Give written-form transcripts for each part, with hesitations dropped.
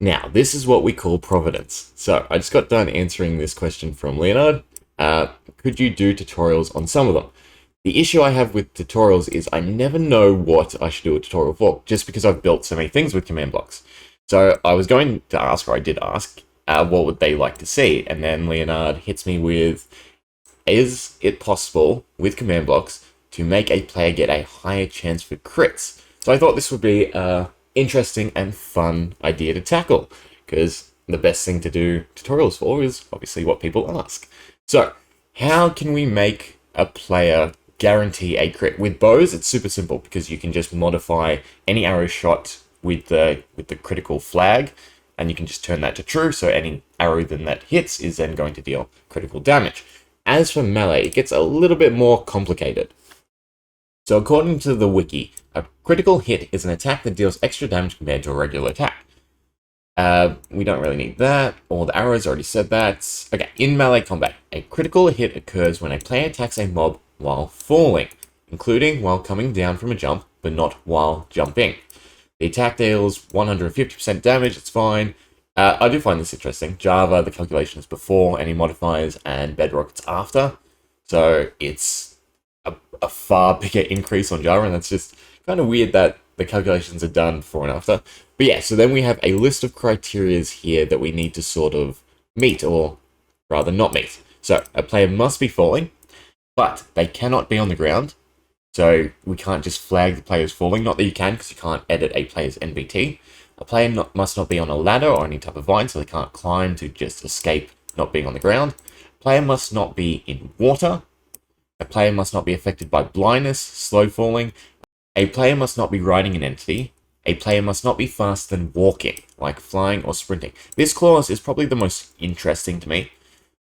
Now, this is what we call providence. So, I just got done answering this question from Leonard. Could you do tutorials on some of them? The issue I have with tutorials is I never know what I should do a tutorial for, just because I've built so many things with command blocks. So, I was going to ask, or I did ask, what would they like to see? And then Leonard hits me with, is it possible with command blocks to make a player get a higher chance for crits? So I thought this would be an interesting and fun idea to tackle, because the best thing to do tutorials for is obviously what people ask. So, how can we make a player guarantee a crit? With bows, it's super simple, because you can just modify any arrow shot with the critical flag, and you can just turn that to true, so any arrow that hits is then going to deal critical damage. As for melee, it gets a little bit more complicated. So according to the wiki, a critical hit is an attack that deals extra damage compared to a regular attack. We don't really need that. All the arrows already said that. Okay, in melee combat, a critical hit occurs when a player attacks a mob while falling, including while coming down from a jump, but not while jumping. The attack deals 150% damage, it's fine. I do find this interesting. Java, the calculation is before any modifiers, and Bedrock, it's after. So it's a far bigger increase on Java, and that's just kind of weird that the calculations are done before and after. But yeah, so then we have a list of criterias here that we need to sort of meet, or rather not meet. So a player must be falling, but they cannot be on the ground. So we can't just flag the players falling. Not that you can, because you can't edit a player's NBT. A player must not be on a ladder or any type of vine, so they can't climb to just escape not being on the ground. A player must not be in water. A player must not be affected by blindness, slow falling. A player must not be riding an entity. A player must not be faster than walking, like flying or sprinting. This clause is probably the most interesting to me,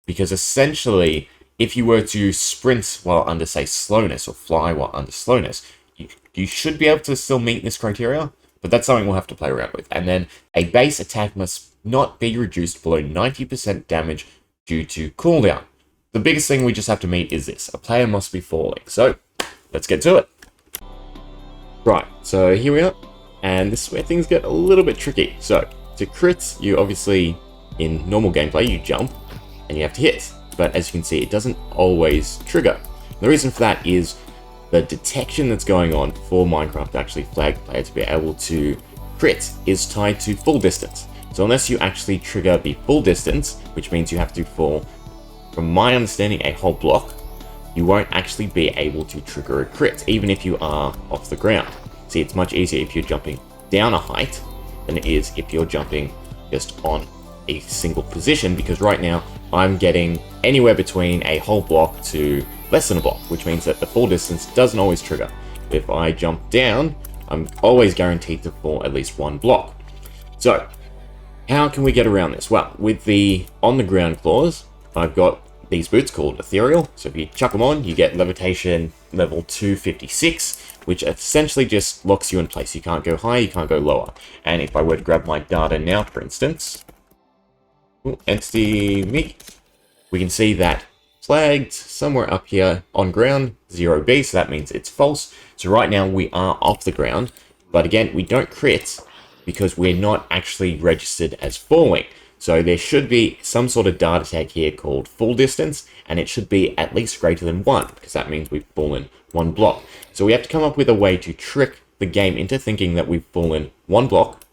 because essentially, if you were to sprint while under, say, slowness, or fly while under slowness, you should be able to still meet this criteria, but that's something we'll have to play around with. And then a base attack must not be reduced below 90% damage due to cooldown. The biggest thing we just have to meet is this. A player must be falling. So, let's get to it. Right, so here we are. And this is where things get a little bit tricky. So, to crit, you obviously, in normal gameplay, you jump and you have to hit. But as you can see, it doesn't always trigger. The reason for that is the detection that's going on for Minecraft to actually flag the player to be able to crit is tied to full distance. So unless you actually trigger the full distance, which means you have to fall, from my understanding, a whole block, you won't actually be able to trigger a crit, even if you are off the ground. See, it's much easier if you're jumping down a height than it is if you're jumping just on a single position, because right now I'm getting anywhere between a whole block to less than a block, which means that the full distance doesn't always trigger. If I jump down, I'm always guaranteed to fall at least one block. So, how can we get around this? Well, with the on the ground clause, I've got these boots called Ethereal. So if you chuck them on, you get levitation level 256, which essentially just locks you in place. You can't go higher, you can't go lower. And if I were to grab my data now, for instance, entity me, we can see that flagged somewhere up here on ground 0B, so that means it's false. So right now we are off the ground, but again, we don't crit because we're not actually registered as falling. So there should be some sort of data tag here called full distance, and it should be at least greater than 1, because that means we've fallen 1 block. So we have to come up with a way to trick the game into thinking that we've fallen 1 block,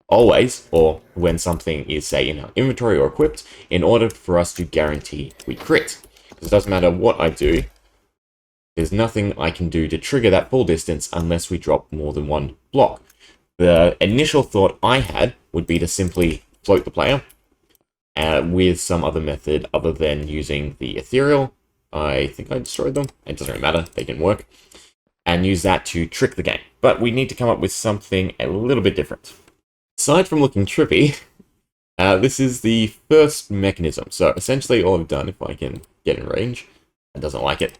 always, or when something is, say, in our inventory or equipped, in order for us to guarantee we crit. Because it doesn't matter what I do, there's nothing I can do to trigger that full distance unless we drop more than 1 block. The initial thought I had would be to simply float the player with some other method other than using the ethereal. I think I destroyed them. It doesn't really matter. They didn't work. And use that to trick the game. But we need to come up with something a little bit different. Aside from looking trippy, this is the first mechanism. So essentially all I've done, if I can get in range, it doesn't like it.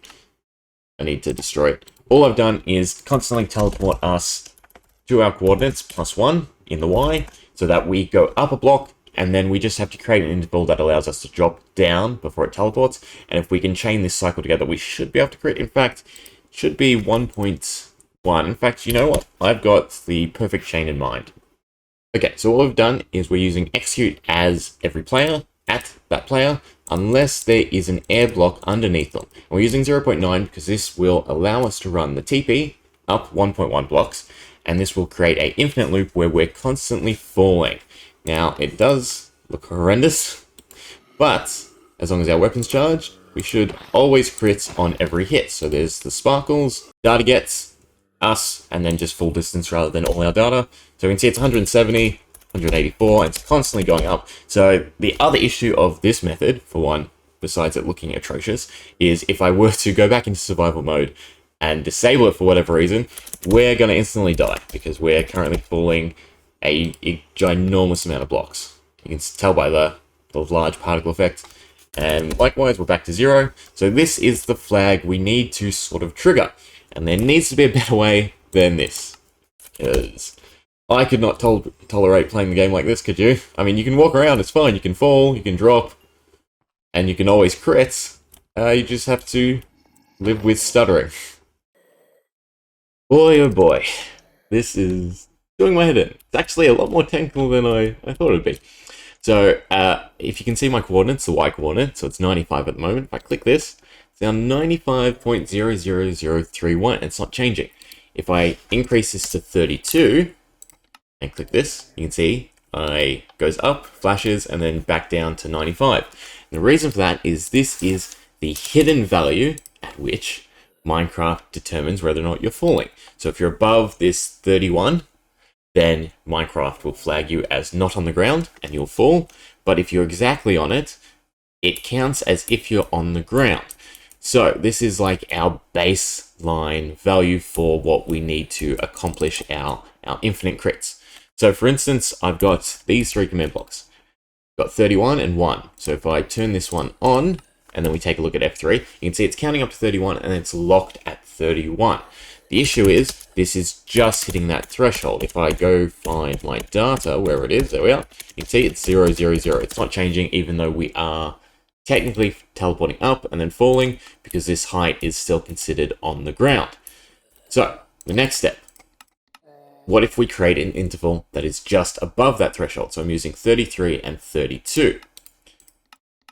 I need to destroy it. All I've done is constantly teleport us to our coordinates +1 in the Y, so that we go up a block, and then we just have to create an interval that allows us to drop down before it teleports. And if we can chain this cycle together, we should be able to create, in fact, should be 1.1. In fact, you know what? I've got the perfect chain in mind. Okay, so what we've done is we're using execute as every player at that player, unless there is an air block underneath them. And we're using 0.9 because this will allow us to run the TP up 1.1 blocks, and this will create an infinite loop where we're constantly falling. Now, it does look horrendous, but as long as our weapon's charged, we should always crit on every hit. So there's the sparkles, data gets, us, and then just full distance rather than all our data. So we can see it's 170, 184, and it's constantly going up. So the other issue of this method, for one, besides it looking atrocious, is if I were to go back into survival mode and disable it for whatever reason, we're going to instantly die because we're currently falling a ginormous amount of blocks. You can tell by the large particle effect. And likewise, we're back to 0. So this is the flag we need to sort of trigger. And there needs to be a better way than this. Because I could not tolerate playing the game like this, could you? I mean, you can walk around, it's fine. You can fall, you can drop, and you can always crit. You just have to live with stuttering. Boy, oh boy. This is doing my head in. It's actually a lot more technical than I thought it would be. So, if you can see my coordinates, the Y coordinate, so it's 95 at the moment. If I click this, it's now 95.00031. It's not changing. If I increase this to 32 and click this, you can see it goes up, flashes, and then back down to 95. And the reason for that is this is the hidden value at which Minecraft determines whether or not you're falling. So if you're above this 31, then Minecraft will flag you as not on the ground and you'll fall. But if you're exactly on it, it counts as if you're on the ground. So this is like our baseline value for what we need to accomplish our infinite crits. So for instance, I've got these 3 command blocks. I've got 31 and 1. So if I turn this one on, and then we take a look at F3, you can see it's counting up to 31 and it's locked at 31. The issue is, this is just hitting that threshold. If I go find my data, where it is, there we are, you can see it's 0, 0, 0. It's not changing even though we are technically teleporting up and then falling because this height is still considered on the ground. So, the next step. What if we create an interval that is just above that threshold? So I'm using 33 and 32.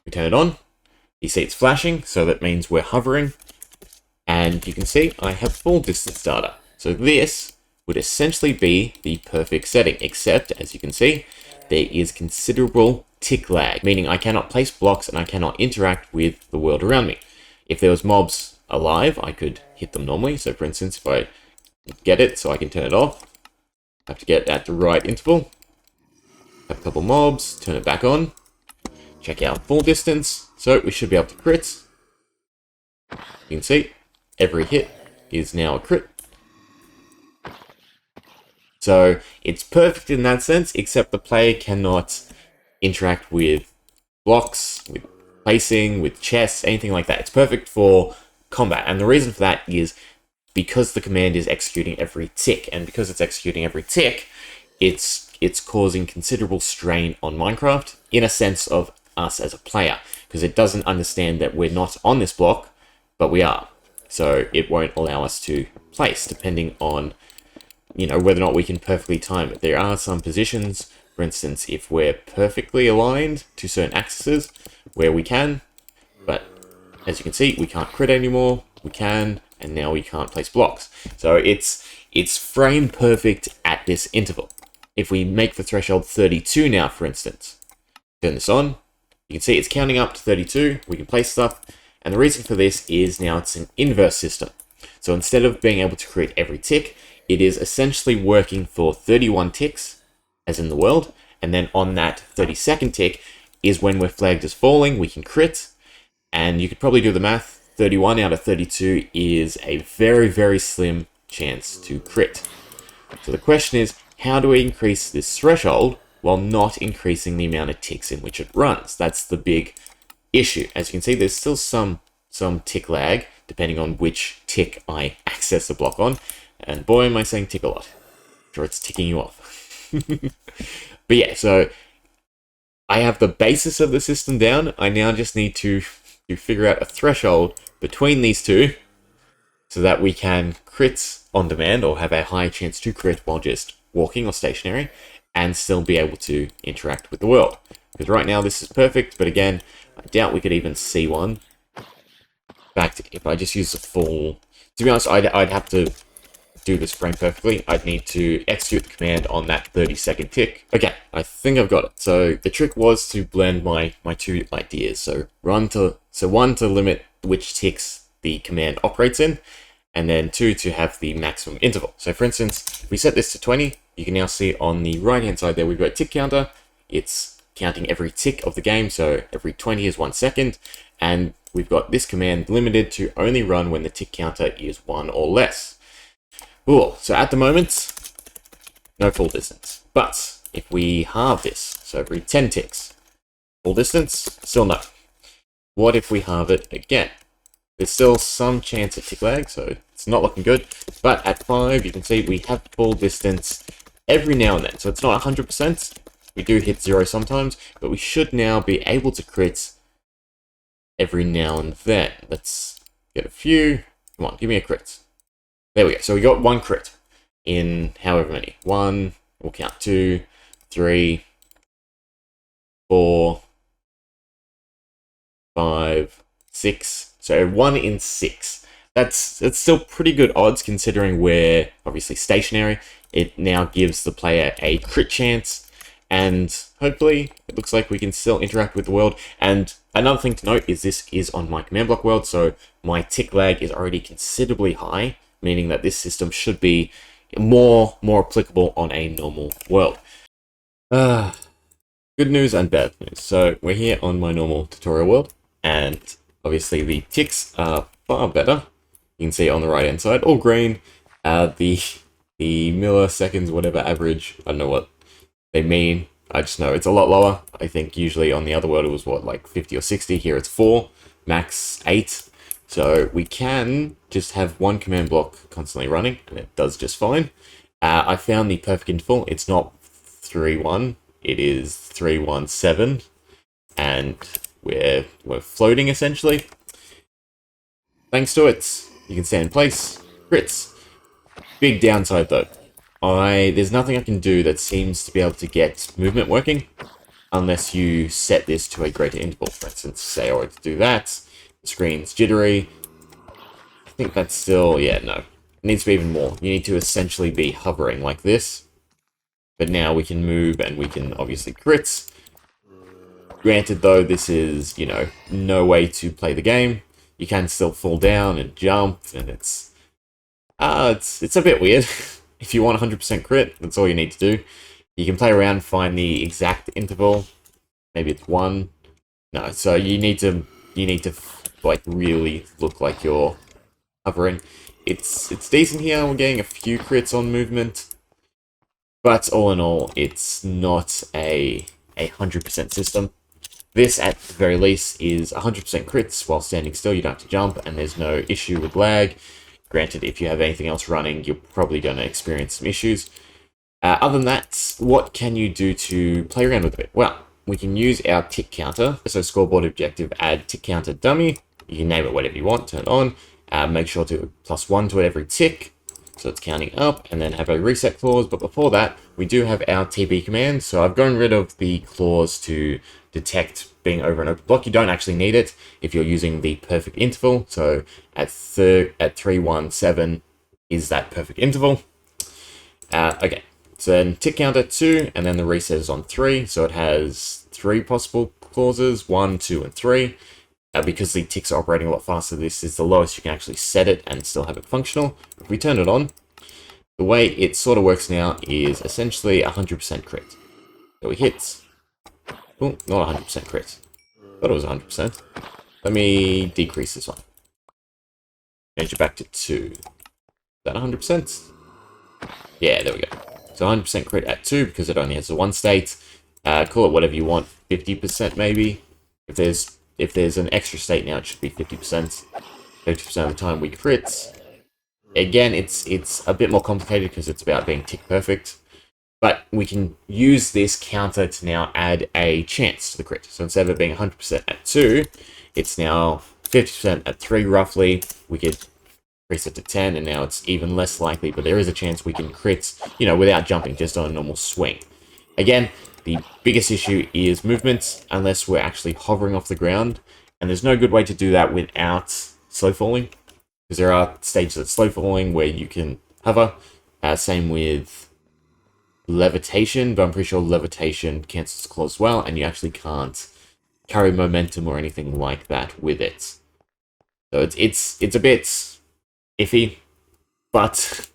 We turn it on. You see it's flashing, so that means we're hovering. And you can see I have full distance data. So this would essentially be the perfect setting, except, as you can see, there is considerable tick lag, meaning I cannot place blocks and I cannot interact with the world around me. If there was mobs alive, I could hit them normally. So for instance, if I get it so I can turn it off, I have to get at the right interval, have a couple mobs, turn it back on, check out full distance, so we should be able to crit. You can see every hit is now a crit. So it's perfect in that sense, except the player cannot interact with blocks, with placing, with chests, anything like that. It's perfect for combat, and the reason for that is because the command is executing every tick, and because it's executing every tick, it's causing considerable strain on Minecraft in a sense of us as a player, because it doesn't understand that we're not on this block, but we are. So it won't allow us to place, depending on, you know, whether or not we can perfectly time it. There are some positions, for instance, if we're perfectly aligned to certain axes, where we can, but as you can see, we can't crit anymore, we can, and now we can't place blocks. So it's frame perfect at this interval. If we make the threshold 32 now, for instance, turn this on, you can see it's counting up to 32, we can place stuff, and the reason for this is now it's an inverse system. So instead of being able to create every tick, it is essentially working for 31 ticks, as in the world, and then on that 32nd tick is when we're flagged as falling, we can crit, and you could probably do the math, 31 out of 32 is a very, very slim chance to crit. So the question is, how do we increase this threshold while not increasing the amount of ticks in which it runs? That's the big issue. As you can see, there's still some tick lag, depending on which tick I access the block on. And boy, am I saying tick a lot. I'm sure it's ticking you off. But yeah, so I have the basis of the system down. I now just need to figure out a threshold between these two so that we can crit on demand or have a high chance to crit while just walking or stationary. and still be able to interact with the world. Because right now this is perfect, but again, I doubt we could even see one. In fact, if I just use the full... To be honest, I'd have to do this frame perfectly. I'd need to execute the command on that 30-second tick. Okay, I think I've got it. So the trick was to blend my two ideas. So one to limit which ticks the command operates in, and then 2 to have the maximum interval. So for instance, if we set this to 20, you can now see on the right hand side there we've got a tick counter. It's counting every tick of the game, so every 20 is 1 second, and we've got this command limited to only run when the tick counter is 1 or less. Cool, so at the moment, no full distance. But if we halve this, so every 10 ticks, full distance, still no. What if we halve it again? There's still some chance of tick lag, so it's not looking good. But at 5, you can see we have full distance every now and then. So it's not 100%. We do hit 0 sometimes, but we should now be able to crit every now and then. Let's get a few. Come on, give me a crit. There we go. So we got 1 crit in however many. 1, we'll count 2, 3, 4, 5, 6. So 1 in 6. That's still pretty good odds considering we're obviously stationary. It now gives the player a crit chance, and hopefully it looks like we can still interact with the world. And another thing to note is this is on my command block world, so my tick lag is already considerably high, meaning that this system should be more applicable on a normal world. Good news and bad news. So we're here on my normal tutorial world, and obviously the ticks are far better. You can see on the right hand side, all green. The milliseconds, whatever average, I don't know what they mean. I just know it's a lot lower. I think usually on the other world it was what, like 50 or 60. Here it's 4, max 8. So we can just have one command block constantly running, and it does just fine. I found the perfect interval. It's not 3-1, it is 3-1-7, and we're floating essentially. Thanks to it, you can stay in place. Crits. Big downside though. There's nothing I can do that seems to be able to get movement working unless you set this to a greater interval. For instance, say I were to do that, the screen's jittery. I think that's still, yeah, no. It needs to be even more. You need to essentially be hovering like this. But now we can move and we can obviously crits. Granted though, this is, you know, no way to play the game. You can still fall down and jump, and it's a bit weird. If you want 100% crit, that's all you need to do. You can play around, find the exact interval. Maybe it's 1. No, so you need to like really look like you're hovering. It's decent here. We're getting a few crits on movement, but all in all, it's not a 100% system. This, at the very least, is 100% crits while standing still. You don't have to jump, and there's no issue with lag. Granted, if you have anything else running, you're probably going to experience some issues. Other than that, what can you do to play around with it? Well, we can use our tick counter. So scoreboard objective, add tick counter dummy. You can name it whatever you want, turn it on. Make sure to +1 to it every tick, so it's counting up, and then have a reset clause. But before that, we do have our TB command. So I've gotten rid of the clause to detect being over an open block. You don't actually need it if you're using the perfect interval. So at 3-1-7 is that perfect interval. Okay, so then tick counter 2, and then the reset is on 3. So it has 3 possible clauses, 1, 2, and 3. Because the ticks are operating a lot faster, this is the lowest you can actually set it and still have it functional. If we turn it on, the way it sort of works now is essentially 100% crit. So we hit. Oh, not 100% crit. Thought it was 100%. Let me decrease this one. Change it back to 2. Is that 100%? Yeah, there we go. So 100% crit at 2 because it only has the 1 state. Call it whatever you want. 50% maybe. If there's an extra state now, it should be 50%. 50% of the time we crit. Again, it's a bit more complicated because it's about being tick perfect. But we can use this counter to now add a chance to the crit. So instead of it being 100% at 2, it's now 50% at 3 roughly. We could increase it to 10, and now it's even less likely, but there is a chance we can crit, you know, without jumping, just on a normal swing. Again, the biggest issue is movement, unless we're actually hovering off the ground, and there's no good way to do that without slow falling, because there are stages of slow falling where you can hover. Same with levitation, but I'm pretty sure levitation cancels claw as well, and you actually can't carry momentum or anything like that with it. So it's a bit iffy, but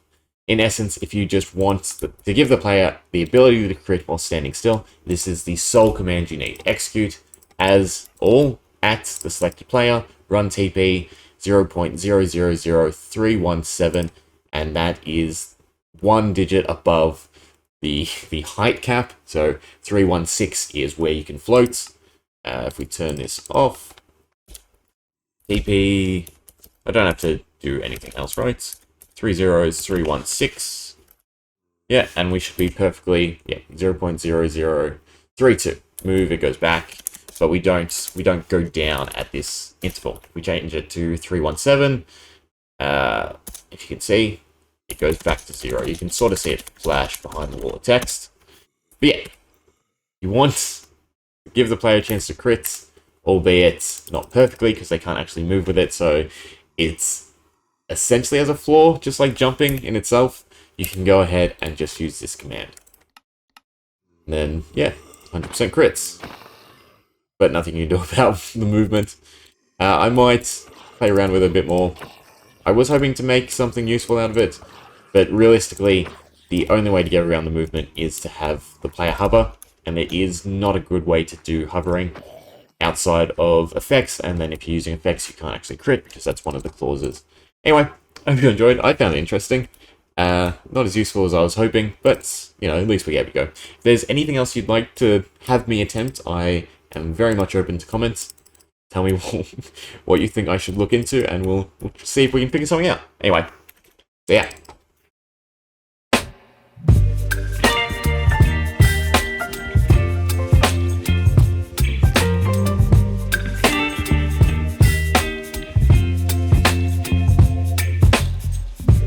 in essence, if you just want to give the player the ability to crit while standing still, this is the sole command you need. Execute as all at the selected player, run TP 0.000317, and that is one digit above the height cap. So 316 is where you can float. If we turn this off, TP, I don't have to do anything else, right? 30316. Yeah, and we should be perfectly, 0.0032. Move, it goes back, but we don't go down at this interval. We change it to 317. If you can see, it goes back to 0. You can sort of see it flash behind the wall of text. But yeah, you want to give the player a chance to crit, albeit not perfectly because they can't actually move with it, so it's essentially as a flaw, just like jumping in itself. You can go ahead and just use this command. And then, yeah, 100% crits. But nothing you can do about the movement. I might play around with it a bit more. I was hoping to make something useful out of it, but realistically, the only way to get around the movement is to have the player hover, and there is not a good way to do hovering outside of effects, and then if you're using effects, you can't actually crit, because that's one of the clauses. Anyway, I hope you enjoyed. I found it interesting. Not as useful as I was hoping, but, you know, at least we gave it a go. If there's anything else you'd like to have me attempt, I am very much open to comments. Tell me what you think I should look into, and we'll see if we can figure something out. Anyway, so yeah.